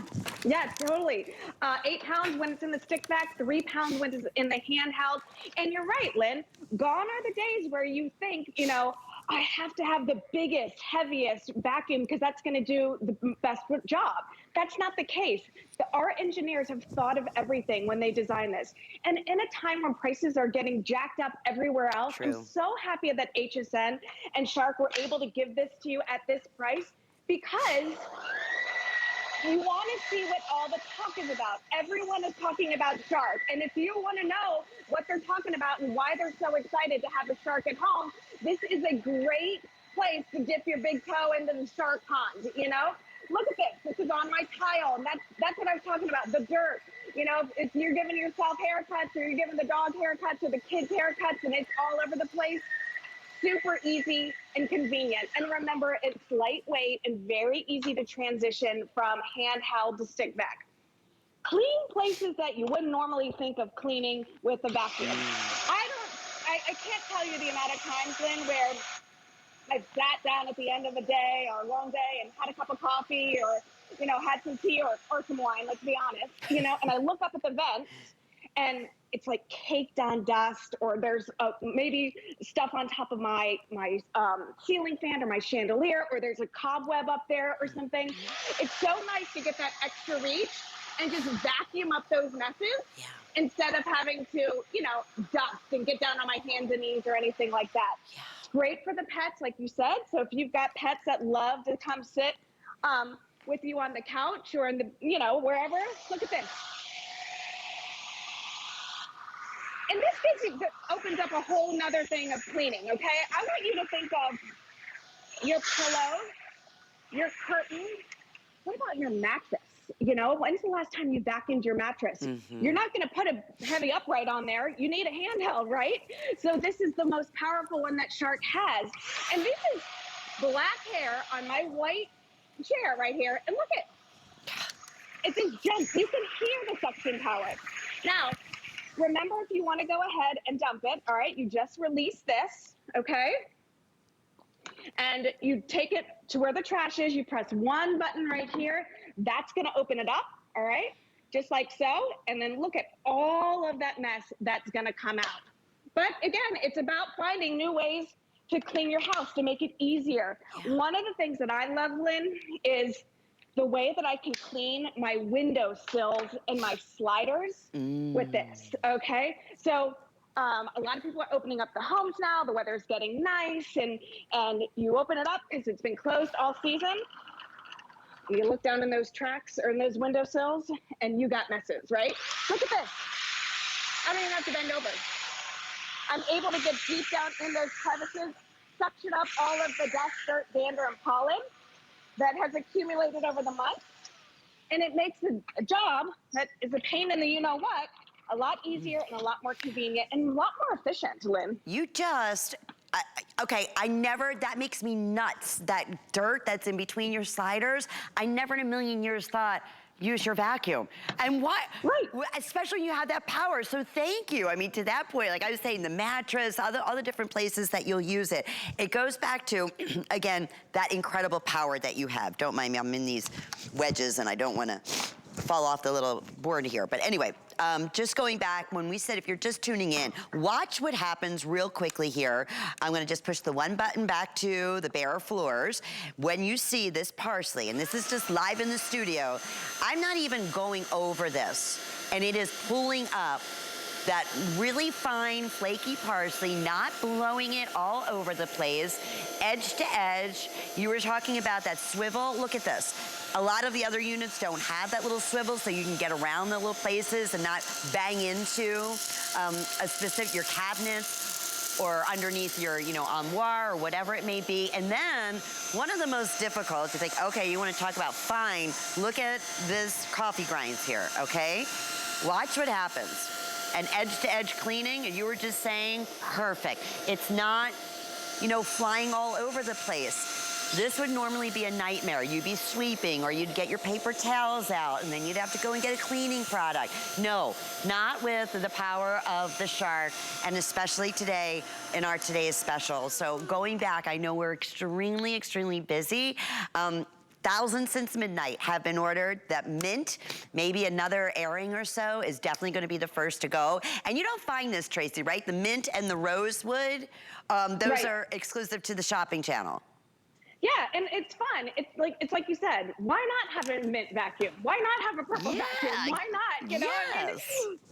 totally. 8 pounds when it's in the stick vac, 3 pounds when it's in the handheld. And you're right, Lynn, gone are the days where you think, I have to have the biggest, heaviest vacuum because that's going to do the best job. That's not the case. Our engineers have thought of everything when they design this. And in a time when prices are getting jacked up everywhere else, I'm so happy that HSN and Shark were able to give this to you at this price because we want to see what all the talk is about. Everyone is talking about Shark. And if you want to know what they're talking about and why they're so excited to have a Shark at home, this is a great place to dip your big toe into the Shark pond, Look at this. This is on my tile. And that's what I was talking about, the dirt. If you're giving yourself haircuts or you're giving the dog haircuts or the kids haircuts and it's all over the place, super easy and convenient. And remember, it's lightweight and very easy to transition from handheld to stick vac. Clean places that you wouldn't normally think of cleaning with a vacuum. I can't tell you the amount of times, Lynn, where I've sat down at the end of a day or a long day and had a cup of coffee or, had some tea or some wine, let's be honest, and I look up at the vents and it's like caked on dust, or there's maybe stuff on top of my ceiling fan or my chandelier, or there's a cobweb up there or something. It's so nice to get that extra reach and just vacuum up those messes instead of having to, dust and get down on my hands and knees or anything like that. Yeah. Great for the pets, like you said. So if you've got pets that love to come sit with you on the couch or in the, wherever, look at this. And this gives you, opens up a whole nother thing of cleaning, okay? I want you to think of your pillows, your curtains. What about your mattress? You know, when's the last time you vacuumed your mattress? You're not going to put a heavy upright on there. You need a handheld, right? So this is the most powerful one that Shark has. And this is black hair on my white chair right here. And look at it, just jumps. You can hear the suction power. Now, remember, if you want to go ahead and dump it, all right, you just release this, okay? And you take it to where the trash is. You press one button right here. That's going to open it up, all right? Just like so. And then look at all of that mess that's going to come out. But again, it's about finding new ways to clean your house to make it easier. Yeah. One of the things that I love, Lynn, is the way that I can clean my window sills and my sliders with this, okay? So a lot of people are opening up the homes now. The weather's getting nice, and you open it up because it's been closed all season. You look down in those tracks or in those windowsills, and you got messes, right? Look at this. I don't even have to bend over. I'm able to get deep down in those crevices, suction up all of the dust, dirt, dander, and pollen that has accumulated over the months, and it makes a job that is a pain in the you-know-what a lot easier and a lot more convenient and a lot more efficient, Lynn.
You just, okay, that makes me nuts. That dirt that's in between your sliders, I never in a million years thought, use your vacuum. And why?
Right.
Especially when you have that power. So thank you. I mean, to that point, like I was saying, the mattress, all the different places that you'll use it. It goes back to, again, that incredible power that you have. Don't mind me, I'm in these wedges and I don't want to fall off the little board here. But anyway, just going back, when we said if you're just tuning in, watch what happens real quickly here. I'm gonna just push the one button back to the bare floors. When you see this parsley, and this is just live in the studio, I'm not even going over this, and it is pulling up that really fine, flaky parsley, not blowing it all over the place, edge to edge. You were talking about that swivel. Look at this. A lot of the other units don't have that little swivel, so you can get around the little places and not bang into your cabinets or underneath your, armoire or whatever it may be. And then one of the most difficult, you think, okay, you want to talk about fine, look at this coffee grinds here, okay? Watch what happens. And edge-to-edge cleaning, and you were just saying, perfect. It's not, flying all over the place. This would normally be a nightmare. You'd be sweeping, or you'd get your paper towels out, and then you'd have to go and get a cleaning product. No, not with the power of the Shark, and especially today in our today's special. So going back, I know we're extremely, extremely busy. Thousands since midnight have been ordered. That mint, maybe another airing or so, is definitely gonna be the first to go. And you don't find this, Tracy, right? The mint and the rosewood, those are exclusive to the shopping channel.
Yeah, and it's fun. It's like you said, why not have a mint vacuum? Why not have a purple vacuum? Why not?
Yes.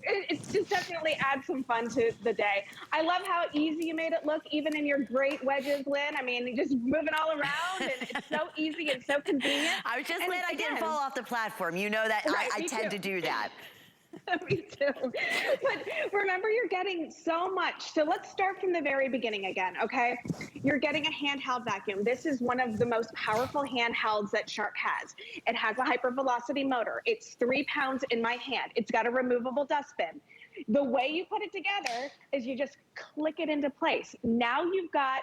It's just definitely adds some fun to the day. I love how easy you made it look, even in your great wedges, Lynn. I mean, just moving all around, and it's so easy and so convenient.
I was just glad I didn't fall off the platform. You know that
right,
I tend to do that.
Me too. But remember, you're getting so much. So let's start from the very beginning again, okay? You're getting a handheld vacuum. This is one of the most powerful handhelds that Shark has. It has a HyperVelocity motor. It's 3 pounds in my hand. It's got a removable dustbin. The way you put it together is you just click it into place. Now you've got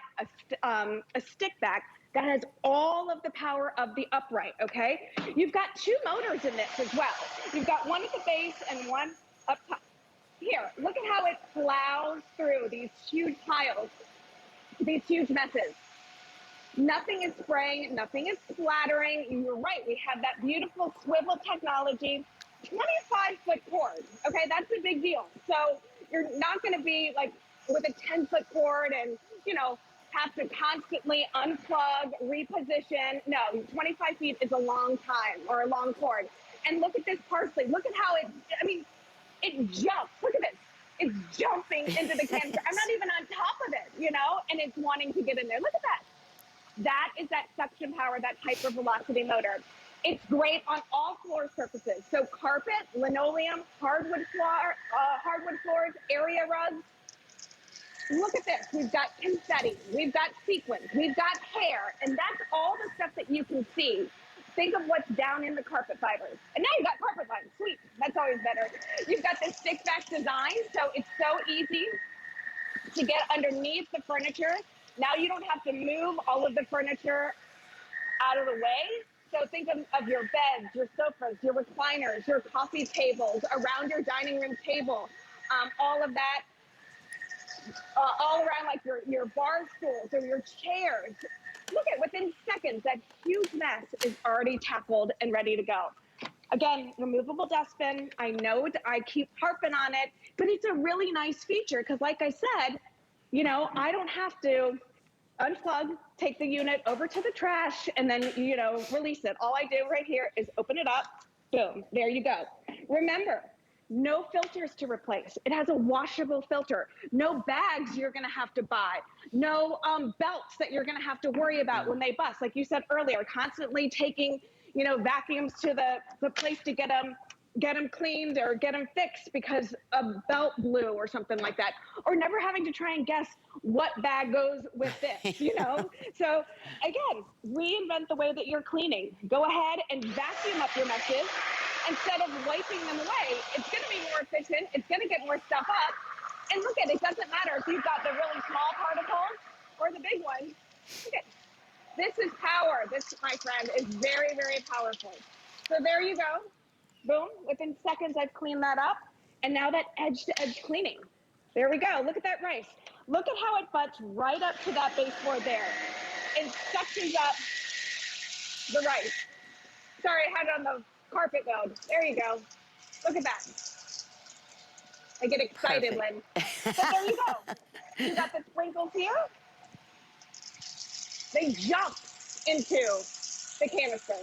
a stick back that has all of the power of the upright, okay? You've got 2 motors in this as well. You've got one at the base and one up top. Here, look at how it plows through these huge piles, these huge messes. Nothing is spraying, nothing is splattering. You're right, we have that beautiful swivel technology. 25-foot cord, okay? That's a big deal. So you're not gonna be like with a 10-foot cord and, have to constantly unplug, reposition. No, 25 feet is a long time, or a long cord. And look at this parsley. Look at how it jumps. Look at this. It's jumping into the canister. I'm not even on top of it, and it's wanting to get in there. Look at that. That is that suction power, that HyperVelocity motor. It's great on all floor surfaces. So carpet, linoleum, hardwood floors, area rugs. Look at this. We've got confetti. We've got sequins. We've got hair. And that's all the stuff that you can see. think of what's down in the carpet fibers. And now you've got carpet fibers, sweet, that's always better. You've got this stick back design, so it's so easy to get underneath the furniture. Now you don't have to move all of the furniture out of the way. So think of your beds, your sofas, your recliners, your coffee tables, around your dining room table, all of that, all around like your bar stools or your chairs. Look at, within seconds, that huge mess is already tackled and ready to go. Again, removable dustbin. I know I keep harping on it, but it's a really nice feature because like I said, you know, I don't have to unplug, take the unit over to the trash, and then, you know, release it. All I do right here is open it up, boom, there you go. Remember, no filters to replace. It has a washable filter. No bags you're gonna have to buy. No belts that you're gonna have to worry about when they bust. Like you said earlier, constantly taking, you know, vacuums to the place to get them cleaned or get them fixed because a belt blew or something like that, or never having to try and guess what bag goes with this, you know? So again, reinvent the way that you're cleaning. Go ahead and vacuum up your messes instead of wiping them away. It's gonna be more efficient, it's gonna get more stuff up. And look at it, doesn't matter if you've got the really small particles or the big ones. Look at, this is power. This, my friend, is very, very powerful. So there you go. Boom, within seconds I've cleaned that up. And now that edge-to-edge cleaning. There we go, look at that rice. Look at how it butts right up to that baseboard there. It suctions up the rice. Sorry, I had it on the carpet mode. There you go. Look at that. I get excited, Lynn. But there you go. You got the sprinkles here. They jump into the canister.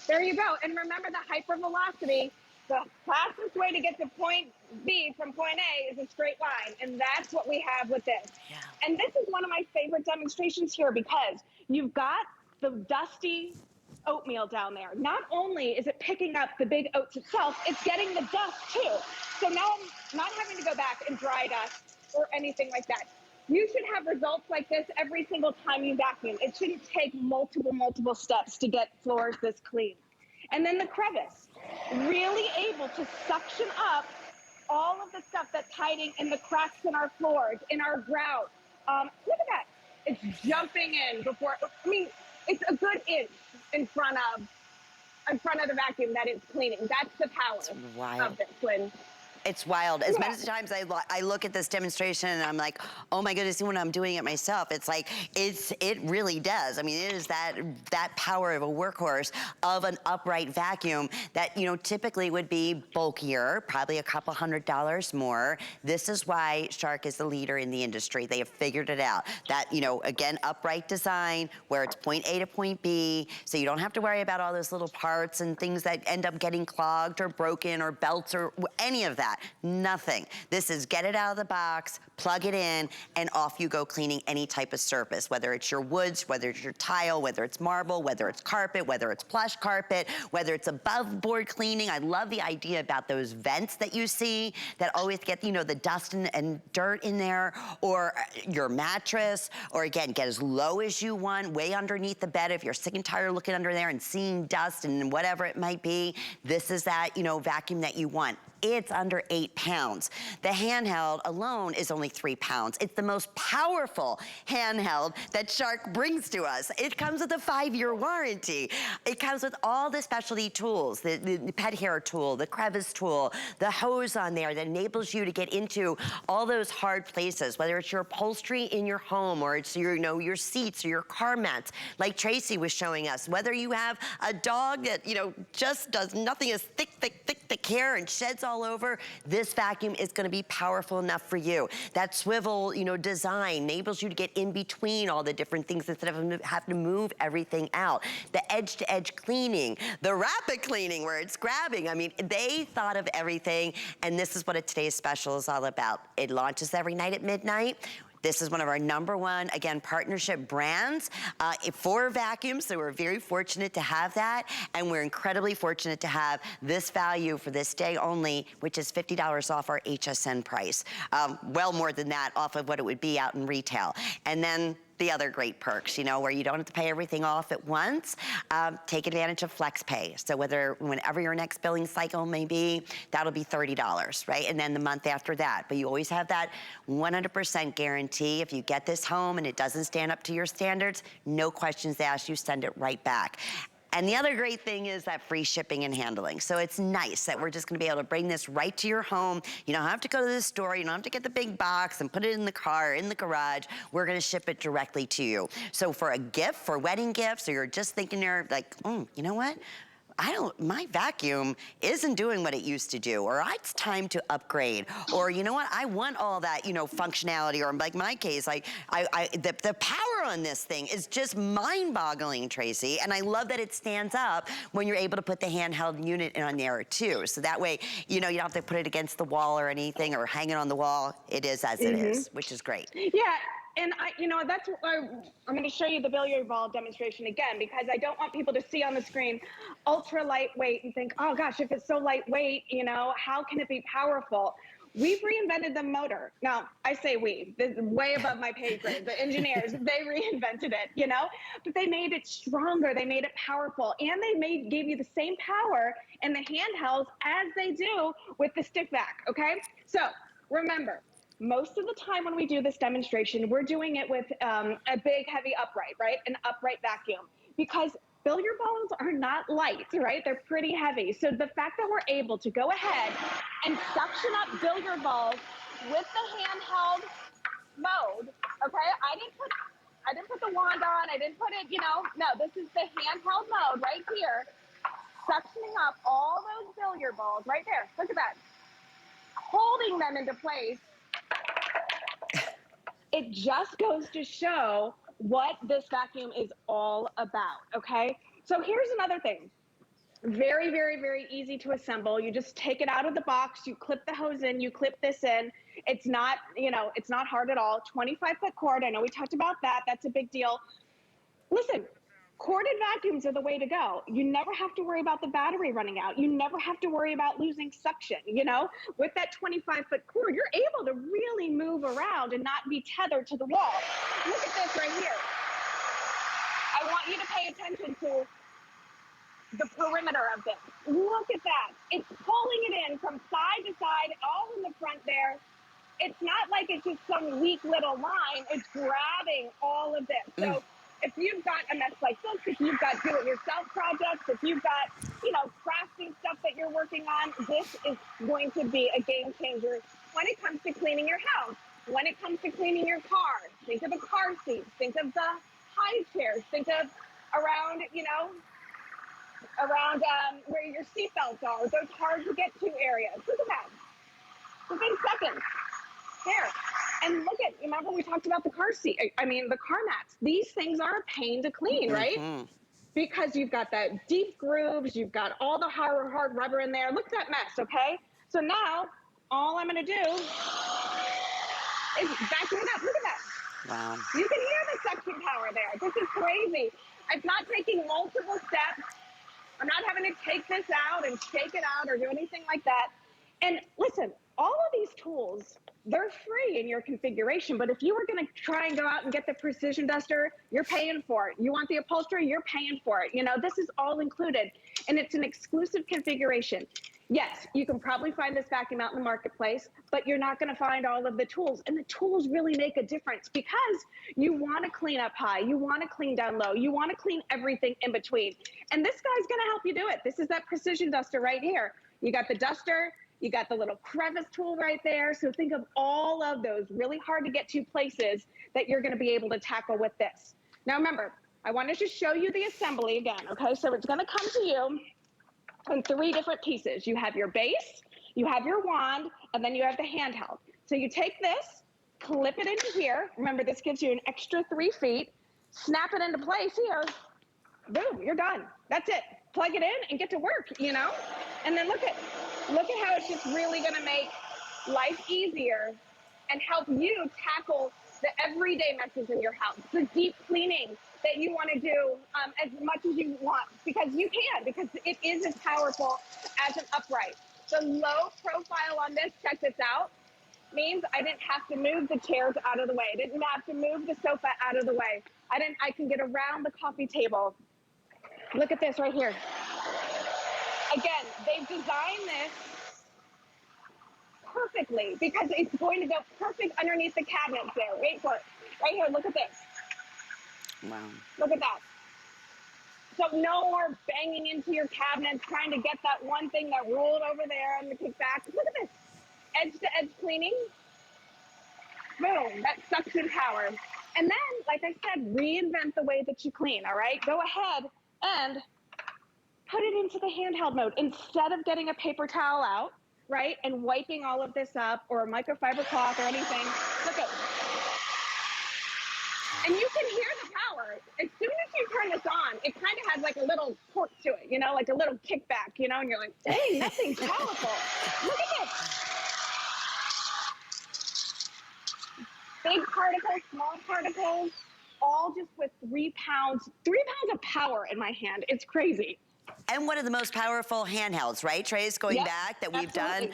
There you go. And remember the HyperVelocity, the fastest way to get to point B from point A is a straight line. And that's what we have with this. Yeah. And this is one of my favorite demonstrations here because you've got the dusty oatmeal down there. Not only is it picking up the big oats itself, it's getting the dust too. So now I'm not having to go back and dry dust or anything like that. You should have results like this every single time you vacuum. It shouldn't take multiple steps to get floors this clean. And then the Crevice, really able to suction up all of the stuff that's hiding in the cracks in our floors, in our grout. Look at that. It's jumping in before, I mean, it's a good inch in front of the vacuum that it's cleaning. That's the power of this, Lynn.
It's wild. As many times I look at this demonstration and I'm like, oh my goodness, when I'm doing it myself, it's like, it really does. I mean, it is that power of a workhorse of an upright vacuum that, you know, typically would be bulkier, probably a couple $100 more. This is why Shark is the leader in the industry. They have figured it out. That, you know, again, upright design, where it's point A to point B, so you don't have to worry about all those little parts and things that end up getting clogged or broken or belts or any of that. Nothing. This is get it out of the box, plug it in, and off you go cleaning any type of surface, whether it's your woods, whether it's your tile, whether it's marble, whether it's carpet, whether it's plush carpet, whether it's above board cleaning. I love the idea about those vents that you see that always get, you know, the dust and dirt in there, or your mattress, or again, get as low as you want, way underneath the bed if you're sick and tired of looking under there and seeing dust and whatever it might be. This is that, you know, vacuum that you want. It's under 8 pounds. The Handheld alone is only 3 pounds. It's the most powerful handheld that Shark brings to us. It comes with a 5-year warranty. It comes with all the specialty tools, the pet hair tool, the crevice tool, the hose on there that enables you to get into all those hard places, whether it's your upholstery in your home or it's your, you know, your seats or your car mats, like Tracy was showing us, whether you have a dog that, you know, just does nothing as thick hair and sheds all over, this vacuum is gonna be powerful enough for you. That swivel, you know, design enables you to get in between all the different things instead of having to move everything out. The edge-to-edge cleaning, the rapid cleaning where it's grabbing. I mean, they thought of everything, and this is what a today's special is all about. It launches every night at midnight. This is one of our #1, again, partnership brands for vacuums, so we're very fortunate to have that, and we're incredibly fortunate to have this value for this day only, which is $50 off our HSN price. Well more than that off of what it would be out in retail. And then the other great perks, you know, where you don't have to pay everything off at once. Take advantage of FlexPay. So whenever your next billing cycle may be, that'll be $30, right? And then the month after that. But you always have that 100% guarantee. If you get this home and it doesn't stand up to your standards, no questions asked, you send it right back. And the other great thing is that free shipping and handling. So it's nice that we're just gonna be able to bring this right to your home. You don't have to go to the store, you don't have to get the big box and put it in the car, in the garage. We're gonna ship it directly to you. So for a gift, for wedding gifts, or you're just thinking there like, you know what? My vacuum isn't doing what it used to do, or it's time to upgrade, or you know what, I want all that, you know, functionality, or like my case, the power on this thing is just mind-boggling, Tracy, and I love that it stands up when you're able to put the handheld unit in on there too, so that way, you know, you don't have to put it against the wall or anything, or hang it on the wall. It is as it is, which is great.
Yeah. And you know, that's why I'm going to show you the billiard ball demonstration again, because I don't want people to see on the screen ultra lightweight and think, oh gosh, if it's so lightweight, you know, how can it be powerful? We've reinvented the motor. Now, I say we, this is way above my pay grade. The engineers, they reinvented it, you know, but they made it stronger, they made it powerful, and they gave you the same power in the handhelds as they do with the stick vac, okay? So remember, most of the time when we do this demonstration, we're doing it with a big, heavy upright, right? An upright vacuum, because billiard balls are not light, right? They're pretty heavy. So the fact that we're able to go ahead and suction up billiard balls with the handheld mode, okay? I didn't put the wand on. I didn't put it, you know, no, this is the handheld mode right here, suctioning up all those billiard balls right there. Look at that. Holding them into place. It just goes to show what this vacuum is all about, okay? So here's another thing. Very, very, very easy to assemble. You just take it out of the box, you clip the hose in, you clip this in. It's not, you know, it's not hard at all. 25-foot cord, I know we talked about that. That's a big deal. Listen, corded vacuums are the way to go. You never have to worry about the battery running out. You never have to worry about losing suction, you know? With that 25-foot cord, you're able to really move around and not be tethered to the wall. Look at this right here. I want you to pay attention to the perimeter of this. Look at that. It's pulling it in from side to side, all in the front there. It's not like it's just some weak little line. It's grabbing all of this. So if you've got a mess like this, if you've got do-it-yourself projects, if you've got, you know, crafting stuff that you're working on, this is going to be a game changer when it comes to cleaning your house, when it comes to cleaning your car. Think of the car seats, think of the high chairs, think of around, you know, around where your seatbelts are, those hard to get to areas. Look at that. Within seconds. There. And look at, remember we talked about the car seat, I mean, the car mats. These things are a pain to clean, right? Because you've got that deep grooves, you've got all the hard rubber in there. Look at that mess, okay? So now, all I'm gonna do is vacuum it up. Look at that.
Wow.
You can hear the suction power there. This is crazy. It's not taking multiple steps. I'm not having to take this out and shake it out or do anything like that. And listen, all of these tools, they're free in your configuration, but if you were gonna try and go out and get the precision duster, you're paying for it. You want the upholstery, you're paying for it. You know, this is all included, and it's an exclusive configuration. Yes, you can probably find this vacuum out in the marketplace, but you're not gonna find all of the tools, and the tools really make a difference because you wanna clean up high, you wanna clean down low, you wanna clean everything in between. And this guy's gonna help you do it. This is that precision duster right here. You got the duster, you got the little crevice tool right there. So think of all of those really hard to get to places that you're gonna be able to tackle with this. Now remember, I wanted to show you the assembly again, okay? So it's gonna come to you in 3 different pieces. You have your base, you have your wand, and then you have the handheld. So you take this, clip it into here. Remember, this gives you an extra 3 feet. Snap it into place here. Boom, you're done. That's it. Plug it in and get to work, you know? And then look at how it's just really gonna make life easier and help you tackle the everyday messes in your house, the deep cleaning that you wanna do as much as you want, because you can, because it is as powerful as an upright. The low profile on this, check this out. means I didn't have to move the chairs out of the way. I didn't have to move the sofa out of the way. I can get around the coffee table. Look at this right here. Again, they've designed this perfectly because it's going to go perfect underneath the cabinets there. Wait for it. Right here, look at this.
Wow.
Look at that. So no more banging into your cabinets, trying to get that one thing that rolled over there on the kickback. Look at this. Edge to edge cleaning. Boom, that suction power. And then, like I said, reinvent the way that you clean, all right? Go ahead and put it into the handheld mode. Instead of getting a paper towel out, right, and wiping all of this up, or a microfiber cloth or anything, look at, and you can hear the power. As soon as you turn this on, it kind of has like a little torque to it, you know, like a little kickback, you know, and you're like, dang, that thing's powerful. Look at this. Big particles, small particles, all just with 3 pounds of power in my hand. It's crazy.
And one of the most powerful handhelds, right, Trace, going back that we've done,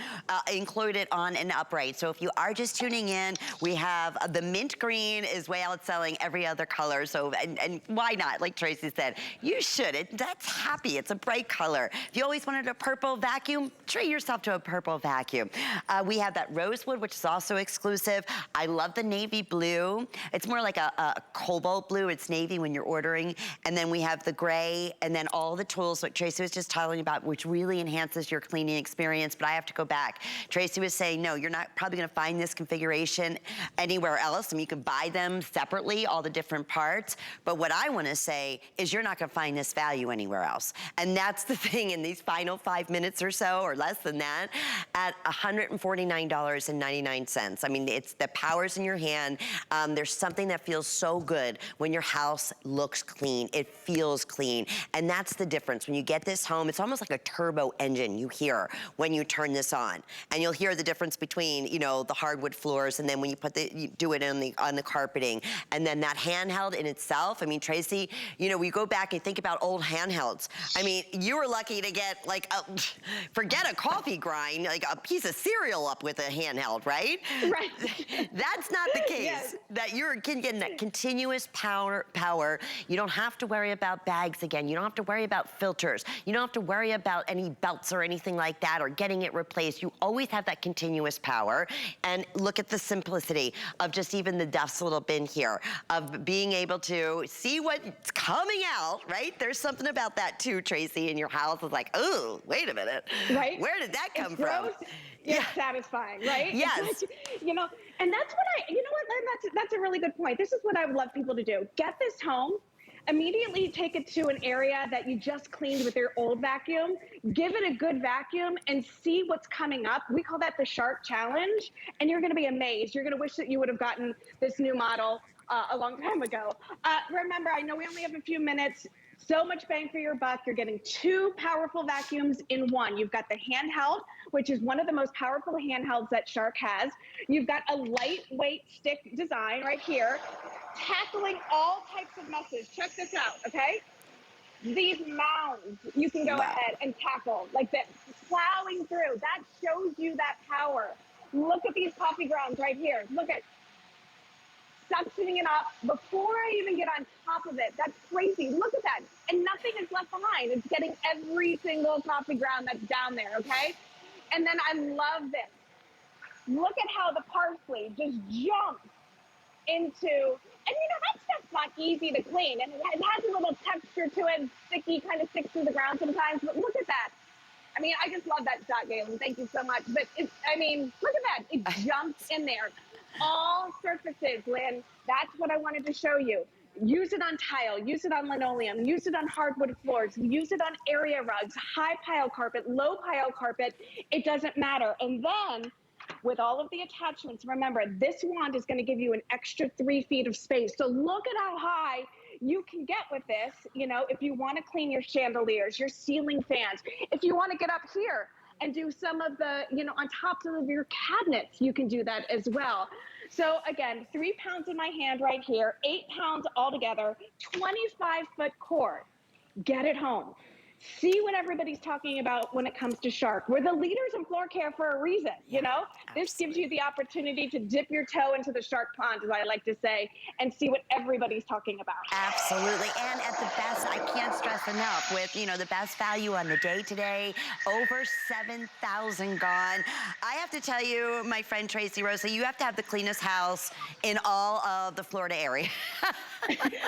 included on an upright. So if you are just tuning in, we have the mint green is way outselling every other color. So, and why not? Like Tracy said, you should. That's happy. It's a bright color. If you always wanted a purple vacuum, treat yourself to a purple vacuum. We have that rosewood, which is also exclusive. I love the navy blue. It's more like a cobalt blue. It's navy when you're ordering. And then we have the gray, and then all the tools, what Tracy was just telling you about, which really enhances your cleaning experience. But I have to go back. Tracy was saying, no, you're not probably gonna find this configuration anywhere else. I mean, you can buy them separately, all the different parts. But what I wanna say is you're not gonna find this value anywhere else. And that's the thing in these final 5 minutes or so, or less than that, at $149.99. I mean, it's the power's in your hand. There's something that feels so good when your house looks clean. It feels clean. And that's the difference. When you get this home, it's almost like a turbo engine you hear when you turn this on. And you'll hear the difference between, you know, the hardwood floors, and then when you do it on the carpeting. And then that handheld in itself, I mean, Tracy, you know, we go back and think about old handhelds. I mean, you were lucky to get like, forget a coffee grind, like a piece of cereal up with a handheld, right?
Right.
That's not the case.
Yes.
That you're getting that continuous power. You don't have to worry about bags again. You don't have to worry about filters. You don't have to worry about any belts or anything like that, or getting it replaced. You always have that continuous power. And look at the simplicity of just even the Duff's little bin here, of being able to see what's coming out, right? There's something about that too, Tracy, in your house. It's like, oh, wait a minute.
Right.
Where did that come from?
Gross. It's satisfying, right?
Yes.
You know, and that's what you know what, that's a really good point. This is what I would love people to do. Get this home, immediately take it to an area that you just cleaned with your old vacuum, give it a good vacuum, and see what's coming up. We call that the Shark Challenge, and you're gonna be amazed. You're gonna wish that you would have gotten this new model a long time ago. Remember, I know we only have a few minutes. So much bang for your buck. You're getting 2 powerful vacuums in one. You've got the Handheld, which is one of the most powerful handhelds that Shark has. You've got a lightweight stick design right here, tackling all types of messes. Check this out, okay? These mounds, you can go ahead and tackle like this, plowing through. That shows you that power. Look at these coffee grounds right here. Look at suctioning it up before I even get on top of it. That's crazy. Look at that. And nothing is left behind. It's getting every single coffee ground that's down there, okay? And then I love this. Look at how the parsley just jumps into, and you know, that stuff's not easy to clean. And it has a little texture to it, sticky, kind of sticks to the ground sometimes, but look at that. I mean, I just love that shot, Galen. Thank you so much. But I mean, look at that. It jumps in there. All surfaces, Lynn. That's what I wanted to show you. Use it on tile, use it on linoleum, use it on hardwood floors, use it on area rugs, high pile carpet, low pile carpet. It doesn't matter. And then with all of the attachments, remember, this wand is going to give you an extra 3 feet of space. So look at how high you can get with this, you know, if you want to clean your chandeliers, your ceiling fans, if you want to get up here and do some of the, you know, on top of your cabinets, you can do that as well. So again, 3 pounds in my hand right here, 8 pounds altogether, 25-foot cord. Get it home. see what everybody's talking about when it comes to Shark. We're the leaders in floor care for a reason, you know? This gives you the opportunity to dip your toe into the Shark pond, as I like to say, and see what everybody's talking about.
Absolutely, and at the best, I can't stress enough, with, you know, the best value on the day today, over 7,000 gone. I have to tell you, my friend Tracy Rosa, you have to have the cleanest house in all of the Florida area.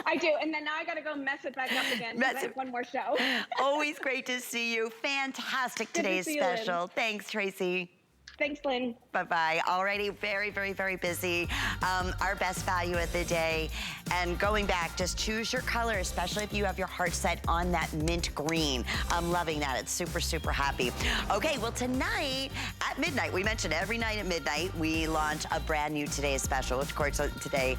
I do, and then now I gotta go mess it back up again because I have one more show.
Always great to see you. Fantastic
Good to
today's
see you,
special.
Lynn.
Thanks, Tracy.
Thanks, Lynn.
Bye-bye. Already very, very, very busy. Our best value of the day. And going back, just choose your color, especially if you have your heart set on that mint green. I'm loving that. It's super, super happy. Okay, well, tonight at midnight, we mentioned every night at midnight, we launch a brand new Today's Special, which of course today